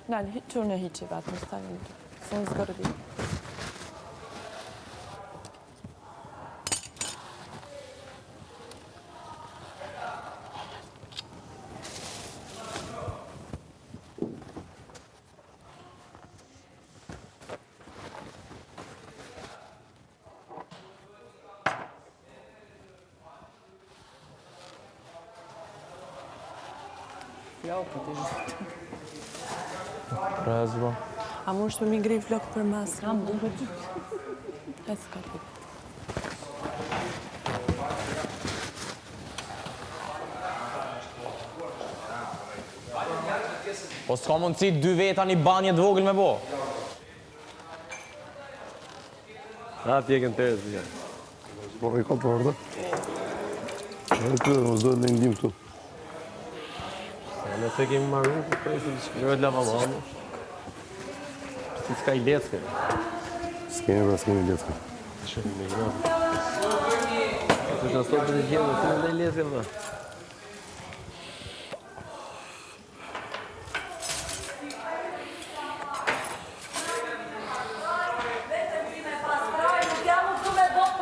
Nal, çu në hiçi vat, më stavim. Se në zgërbi. Flokët i gjithë. Prezbo. A mu është me mi ngrej flokë për masë? Kam duke të. E s'ka të. Po s'ka mundësi 2 veta një banje të vogël me bo. A, t'jekën të e zhja. Po, i ka përda. E të dhe, mos dojtë në ndim këtu. Nëse kemi marru, po të e si shkërët lava mamë. Si s'ka i lecke. S'kemi lecke. Shumë me gjë. Të që sot të të gjemë, si në dhe i lecke dhe.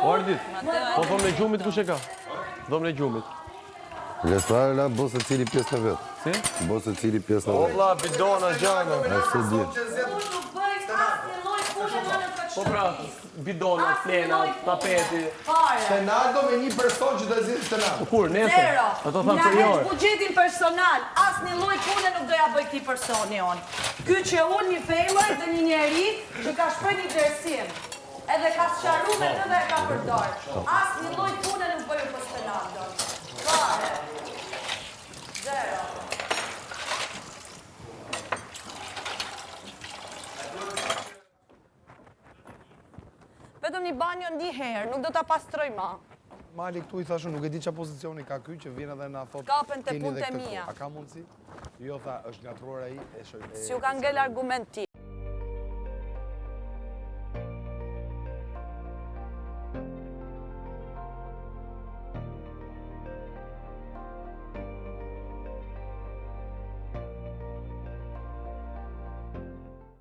Ordit, po dhom në gjumit kush e ka? Dhom në gjumit. Lesprare la bësë cili pjesë në vetë. Si? Bësë cili pjesë në vetë. Opla, bidona, gjana. A se di. Po pra, bidona, flena, tapeti. Stenaldo me një person që të zhjith Stenaldo. Kur, nesër? Zero. Ato thamë Nga për heq jorë. buxhetin personal, as një lloj pune nuk doja bëj këtij personi on. Ky që unë një femër dhe një njeri që ka shpreh një vlerësim. Edhe ka sqaruar me të dhe e ka përdor. As një lloj pune nuk bëj për Stenaldo. Fare. Zero. Vetëm një banjo një herë, nuk do ta pastroj ma. Mali këtu i thashun, nuk e di qa pozicioni ka ky që vjen edhe na thot. Kapen te keni edhe punët e këtë mia. kohë. A ka mundësi? Jo, tha, është ngatruar ai e shoj. Si u ka ngel argument ti.